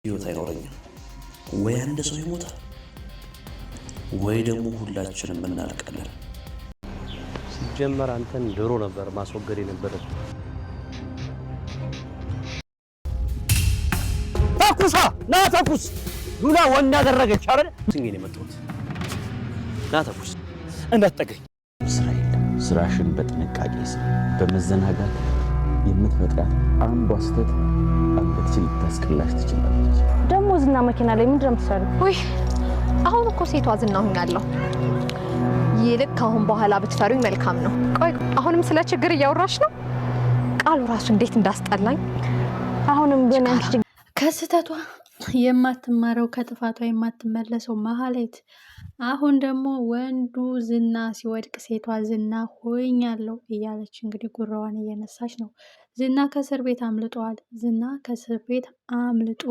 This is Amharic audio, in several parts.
ህይወት አይኖረኝም። ወይ አንድ ሰው ይሞታል ወይ ደግሞ ሁላችንም እናልቃለን። ሲጀመር አንተን ድሮ ነበር ማስወገድ የነበረው። ተኩሳ ና ተኩስ። ሉላ ወንድ አደረገች አይደል? ስንጌ ነው የመጣሁት። ና ተኩስ። እንዳትጠገኝ። ስራ የለም። ስራሽን በጥንቃቄ ስሪ። በመዘናጋት የምትፈጥራት አንዷ ስህተት አንገትሽን ልታስቀላሽ ትችላለች። ደግሞ ዝና መኪና ላይ ምንድን ነው የምትሰሪው? ውይ አሁን እኮ ሴቷ ዝና ሆኛለሁ። ይልቅ ከአሁን በኋላ ብትፈሩኝ መልካም ነው። ቆይ አሁንም ስለ ችግር እያወራሽ ነው? ቃሉ ራሱ እንዴት እንዳስጠላኝ። አሁንም ግን ከስተቷ የማትማረው ከጥፋቷ የማትመለሰው ማህሌት አሁን ደግሞ ወንዱ ዝና ሲወድቅ ሴቷ ዝና ሆኛለሁ እያለች እንግዲህ ጉራዋን እየነሳች ነው። ዝና ከእስር ቤት አምልጧል። ዝና ከእስር ቤት አምልጦ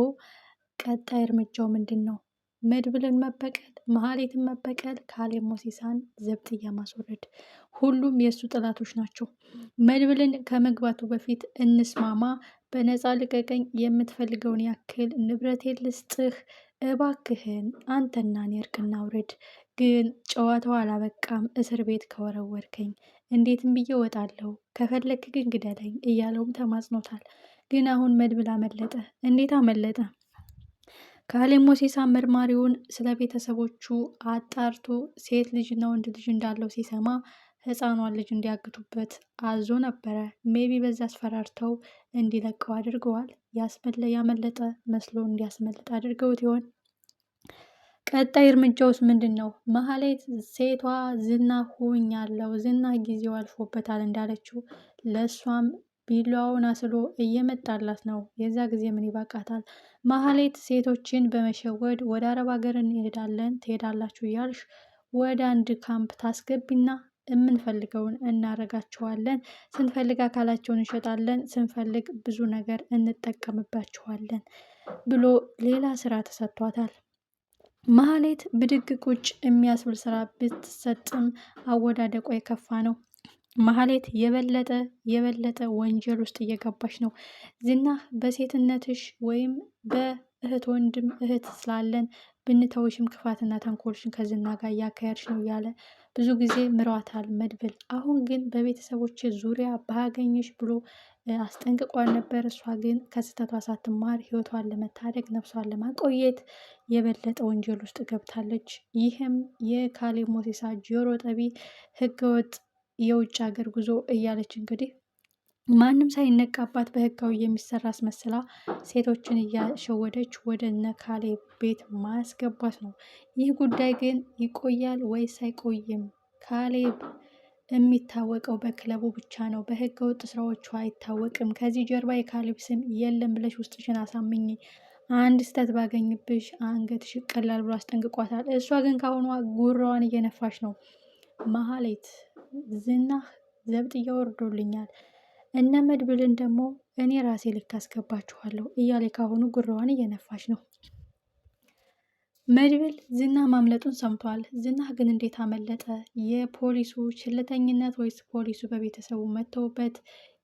ቀጣይ እርምጃው ምንድን ነው? መድብልን መበቀል፣ ማህሌትን መበቀል፣ ካሌብ ሞሲሳን ዘብጥያ ማስወረድ። ሁሉም የእሱ ጥላቶች ናቸው። መድብልን ከመግባቱ በፊት እንስማማ፣ በነፃ ልቀቀኝ፣ የምትፈልገውን ያክል ንብረቴን ልስጥህ፣ እባክህን አንተና እኔ እርቅ እናውርድ። ግን ጨዋታው አላበቃም፣ እስር ቤት ከወረወርከኝ እንዴትም ብዬ እወጣለሁ፣ ከፈለክ ግን ግደለኝ እያለውም ተማጽኖታል። ግን አሁን መድብል አመለጠ። እንዴት አመለጠ? ካሌብ ሞሲሳ መርማሪውን ስለ ቤተሰቦቹ አጣርቶ ሴት ልጅና ወንድ ልጅ እንዳለው ሲሰማ ህፃኗን ልጅ እንዲያግቱበት አዞ ነበረ። ሜቢ በዛ አስፈራርተው እንዲለቀው አድርገዋል። ያመለጠ መስሎ እንዲያስመልጥ አድርገውት ይሆን? ቀጣይ እርምጃውስ ምንድን ነው? ማህሌት ሴቷ ዝና ሆኛለሁ፣ ዝና ጊዜው አልፎበታል እንዳለችው ለእሷም ቢላዋውን አስሎ እየመጣላት ነው። የዛ ጊዜ ምን ይባቃታል? ማህሌት ሴቶችን በመሸወድ ወደ አረብ ሀገር እንሄዳለን ትሄዳላችሁ እያልሽ ወደ አንድ ካምፕ ታስገቢና የምንፈልገውን እናረጋቸዋለን፣ ስንፈልግ አካላቸውን እንሸጣለን፣ ስንፈልግ ብዙ ነገር እንጠቀምባቸዋለን ብሎ ሌላ ስራ ተሰጥቷታል። ማህሌት ብድግ ቁጭ የሚያስብል ስራ ብትሰጥም አወዳደቋ የከፋ ነው። ማህሌት የበለጠ ወንጀል ውስጥ እየገባች ነው። ዝና በሴትነትሽ ወይም በእህት ወንድም እህት ስላለን ብንተውሽም ክፋትና ተንኮልሽን ከዝና ጋር እያካሄድሽ ነው እያለ ብዙ ጊዜ ምሯታል መድብል። አሁን ግን በቤተሰቦች ዙሪያ ባገኘሽ ብሎ አስጠንቅቋል ነበር። እሷ ግን ከስህተቷ ሳትማር ህይወቷን ለመታደግ ነፍሷን ለማቆየት የበለጠ ወንጀል ውስጥ ገብታለች። ይህም የካሌብ ሞሲሳ ጆሮ ጠቢ ህገወጥ የውጭ ሀገር ጉዞ እያለች እንግዲህ ማንም ሳይነቃባት በህጋዊ የሚሰራ አስመስላ ሴቶችን እያሸወደች ወደ እነ ካሌብ ቤት ማስገባት ነው። ይህ ጉዳይ ግን ይቆያል ወይስ አይቆይም? ካሌብ የሚታወቀው በክለቡ ብቻ ነው። በህገ ወጥ ስራዎቹ አይታወቅም። ከዚህ ጀርባ የካሌብ ስም የለም ብለሽ ውስጥሽን አሳምኝ፣ አንድ ስህተት ባገኝብሽ አንገትሽ ይቀላል ብሎ አስጠንቅቋታል። እሷ ግን ካሁኗ ጉራዋን እየነፋች ነው። ማህሌት ዝና ዘብጥያ ወርዶልኛል፣ እነ መድብልን ደግሞ እኔ ራሴ ልክ አስገባችኋለሁ እያለ ካሁኑ ጉራዋን እየነፋች ነው። መድብል ዝና ማምለጡን ሰምቷል። ዝና ግን እንዴት አመለጠ? የፖሊሱ ችልተኝነት ወይስ ፖሊሱ በቤተሰቡ መተውበት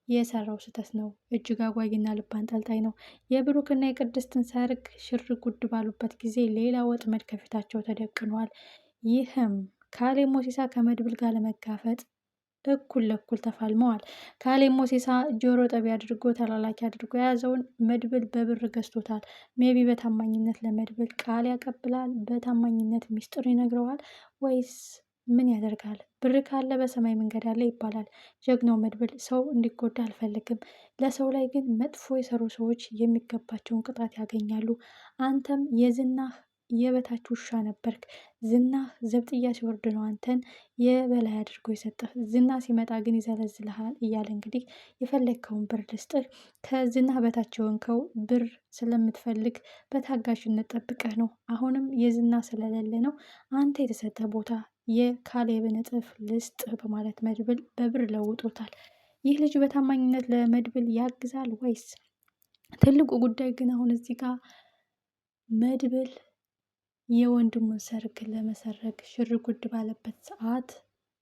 የሰራው ስህተት ነው? እጅግ አጓጊና ልብ አንጠልጣይ ነው። የብሩክና የቅድስትን ሰርግ ሽር ጉድ ባሉበት ጊዜ ሌላ ወጥመድ ከፊታቸው ተደቅኗል። ይህም ካሌብ ሞሲሳ ከመድብል ጋር ለመጋፈጥ እኩል ለእኩል ተፋልመዋል። ካሌብ ሞሲሳ ጆሮ ጠቢ አድርጎ ተላላኪ አድርጎ የያዘውን መድብል በብር ገዝቶታል። ሜቢ በታማኝነት ለመድብል ቃል ያቀብላል፣ በታማኝነት ሚስጥር ይነግረዋል፣ ወይስ ምን ያደርጋል? ብር ካለ በሰማይ መንገድ አለ ይባላል። ጀግናው መድብል ሰው እንዲጎዳ አልፈልግም፣ ለሰው ላይ ግን መጥፎ የሰሩ ሰዎች የሚገባቸውን ቅጣት ያገኛሉ። አንተም የዝናህ የበታች ውሻ ነበርክ። ዝና ዘብጥያ ሲወርድ ነው አንተን የበላይ አድርጎ የሰጠህ። ዝና ሲመጣ ግን ይዘለዝልሃል እያለ እንግዲህ የፈለግከውን ብር ልስጥህ፣ ከዝና በታች የሆንከው ብር ስለምትፈልግ በታጋሽነት ጠብቀህ ነው። አሁንም የዝና ስለሌለ ነው አንተ የተሰጠ ቦታ የካሌብን እጥፍ ልስጥህ በማለት መድብል በብር ለውጦታል። ይህ ልጅ በታማኝነት ለመድብል ያግዛል ወይስ? ትልቁ ጉዳይ ግን አሁን እዚህ ጋር መድብል የወንድሙን ሰርግ ለመሰረግ ሽር ጉድ ባለበት ሰዓት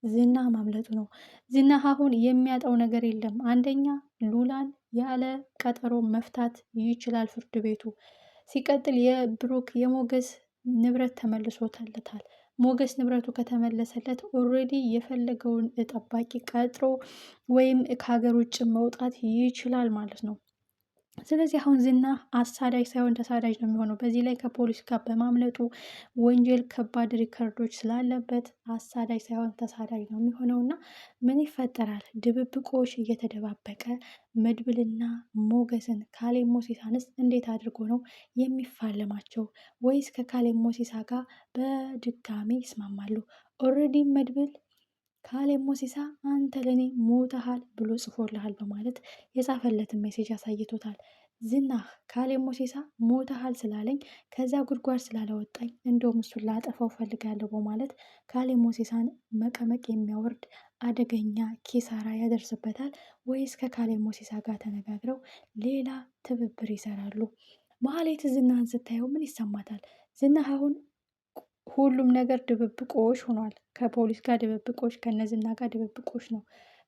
ዝና ማምለጡ ነው። ዝና አሁን የሚያጣው ነገር የለም። አንደኛ ሉላን ያለ ቀጠሮ መፍታት ይችላል ፍርድ ቤቱ። ሲቀጥል የብሩክ የሞገስ ንብረት ተመልሶለታል። ሞገስ ንብረቱ ከተመለሰለት ኦልሬዲ የፈለገውን ጠባቂ ቀጥሮ ወይም ከሀገር ውጭ መውጣት ይችላል ማለት ነው። ስለዚህ አሁን ዝና አሳዳጅ ሳይሆን ተሳዳጅ ነው የሚሆነው። በዚህ ላይ ከፖሊስ ጋር በማምለጡ ወንጀል ከባድ ሪከርዶች ስላለበት አሳዳጅ ሳይሆን ተሳዳጅ ነው የሚሆነው እና ምን ይፈጠራል? ድብብቆሽ እየተደባበቀ መድብልና ሞገስን ካሌብ ሞሲሳንስ እንዴት አድርጎ ነው የሚፋለማቸው? ወይስ ከካሌብ ሞሲሳ ጋር በድጋሚ ይስማማሉ? ኦልሬዲ መድብል ካሌብ ሞሲሳ አንተ ለኔ ሞተሃል ብሎ ጽፎልሃል በማለት የጻፈለትን ሜሴጅ አሳይቶታል። ዝናህ ካሌብ ሞሲሳ ሞተሃል ስላለኝ ከዛ ጉድጓድ ስላላወጣኝ እንደውም እሱን ላጠፋው ፈልጋለሁ በማለት ካሌብ ሞሲሳን መቀመቅ የሚያወርድ አደገኛ ኪሳራ ያደርስበታል። ወይስ ከካሌብ ሞሲሳ ጋር ተነጋግረው ሌላ ትብብር ይሰራሉ? ማህሌት ዝናህን ስታየው ምን ይሰማታል? ዝናህ አሁን ሁሉም ነገር ድብብቆሽ ሆኗል። ከፖሊስ ጋር ድብብቆሽ፣ ከነዝና ጋር ድብብቆሽ ነው፣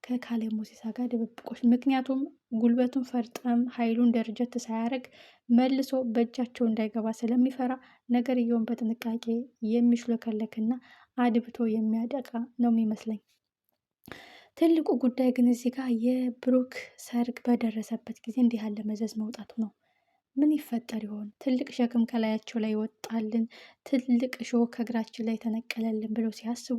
ከካሌብ ሞሲሳ ጋር ድብብቆሽ። ምክንያቱም ጉልበቱን ፈርጠም ኃይሉን ደረጀት ሳያደርግ መልሶ በእጃቸው እንዳይገባ ስለሚፈራ ነገርየውን በጥንቃቄ የሚሽለከለክና አድብቶ የሚያጠቃ ነው የሚመስለኝ። ትልቁ ጉዳይ ግን እዚህ ጋር የብሩክ ሰርግ በደረሰበት ጊዜ እንዲህ ያለ መዘዝ መውጣቱ ነው። ምን ይፈጠር ይሆን? ትልቅ ሸክም ከላያቸው ላይ ወጣልን፣ ትልቅ እሾህ ከእግራችን ላይ ተነቀለልን ብለው ሲያስቡ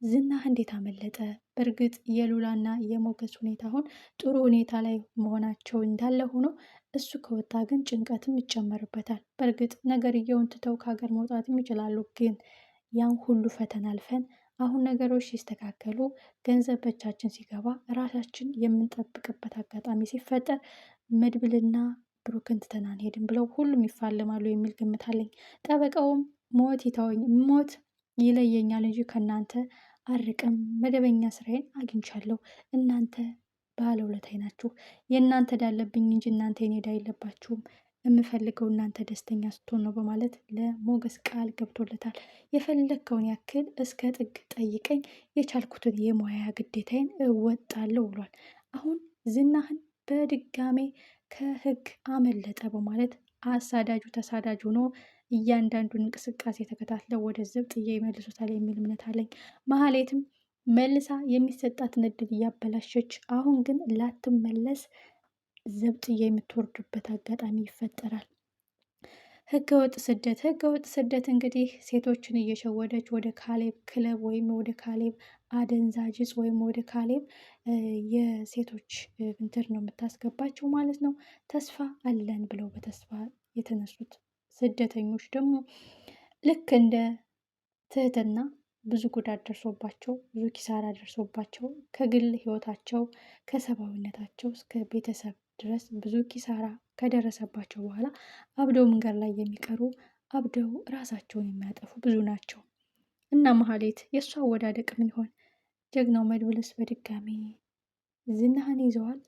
ዝናህ እንዴት አመለጠ? በእርግጥ የሉላና የሞገስ ሁኔታ አሁን ጥሩ ሁኔታ ላይ መሆናቸው እንዳለ ሆኖ እሱ ከወጣ ግን ጭንቀትም ይጨመርበታል። በእርግጥ ነገርየውን ትተው ከሀገር መውጣትም ይችላሉ። ግን ያን ሁሉ ፈተና አልፈን አሁን ነገሮች ሲስተካከሉ ገንዘብ በእጃችን ሲገባ ራሳችን የምንጠብቅበት አጋጣሚ ሲፈጠር መድብልና ብሩክን ትተን አንሄድም ብለው ሁሉም ይፋለማሉ የሚል ግምት አለኝ። ጠበቃውም ሞት ይተወኝ ሞት ይለየኛል እንጂ ከእናንተ አርቅም፣ መደበኛ ስራዬን አግኝቻለሁ፣ እናንተ ባለውለታዬ ናችሁ፣ የእናንተ ዳለብኝ እንጂ እናንተ የኔ ዕዳ የለባችሁም፣ የምፈልገው እናንተ ደስተኛ ስትሆን ነው በማለት ለሞገስ ቃል ገብቶለታል። የፈለግከውን ያክል እስከ ጥግ ጠይቀኝ፣ የቻልኩትን የሙያ ግዴታዬን እወጣለሁ ብሏል። አሁን ዝናህን በድጋሜ ከህግ አመለጠ በማለት አሳዳጁ ተሳዳጅ ሆኖ እያንዳንዱን እንቅስቃሴ ተከታትለው ወደ ዘብጥያ ይመልሱታል የሚል እምነት አለኝ። ማህሌትም መልሳ የሚሰጣትን እድል እያበላሸች አሁን ግን ላትመለስ ዘብጥያ የምትወርድበት አጋጣሚ ይፈጠራል። ህገወጥ ስደት እንግዲህ ሴቶችን እየሸወደች ወደ ካሌብ ክለብ ወይም ወደ ካሌብ አደንዛዥ እጽ ወይም ወደ ካሌብ የሴቶች እንትን ነው የምታስገባቸው ማለት ነው። ተስፋ አለን ብለው በተስፋ የተነሱት ስደተኞች ደግሞ ልክ እንደ ትህትና ብዙ ጉዳት ደርሶባቸው ብዙ ኪሳራ ደርሶባቸው ከግል ህይወታቸው ከሰብአዊነታቸው እስከ ቤተሰብ ድረስ ብዙ ኪሳራ ከደረሰባቸው በኋላ አብደው መንገድ ላይ የሚቀሩ አብደው ራሳቸውን የሚያጠፉ ብዙ ናቸው። እና ማህሌት የእሷ አወዳደቅ ምን ይሆን? ጀግናው መድብልስ በድጋሚ ዝናህን ይዘዋል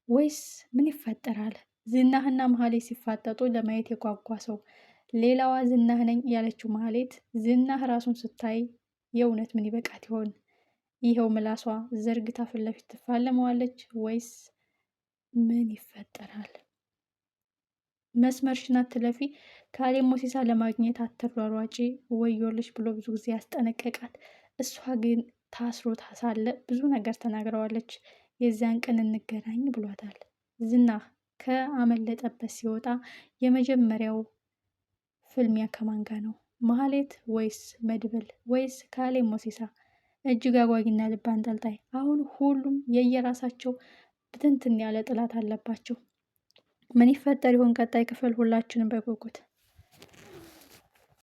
ወይስ ምን ይፈጠራል? ዝናህና ማህሌት ሲፋጠጡ ለማየት የጓጓ ሰው ሌላዋ ዝናህ ነኝ ያለችው ማህሌት ዝናህ ራሱን ስታይ የእውነት ምን ይበቃት ይሆን? ይኸው ምላሷ ዘርግታ ፊት ለፊት ትፋለመዋለች ወይስ ምን ይፈጠራል? መስመርሽን አትለፊ፣ ካሌብ ሞሲሳ ለማግኘት አትሯሯጪ፣ ወዮልሽ ብሎ ብዙ ጊዜ ያስጠነቀቃት። እሷ ግን ታስሮ ሳለ ብዙ ነገር ተናግረዋለች። የዚያን ቀን እንገናኝ ብሏታል። ዝናህ ከአመለጠበት ሲወጣ የመጀመሪያው ፍልሚያ ከማን ጋር ነው? ማህሌት ወይስ መድብል ወይስ ካሌብ ሞሲሳ? እጅግ አጓጊና ልብ አንጠልጣይ። አሁን ሁሉም የየራሳቸው ብትንትን ያለ ጥላት አለባቸው። ምን ይፈጠር ይሆን ቀጣይ ክፍል? ሁላችንም በጉጉት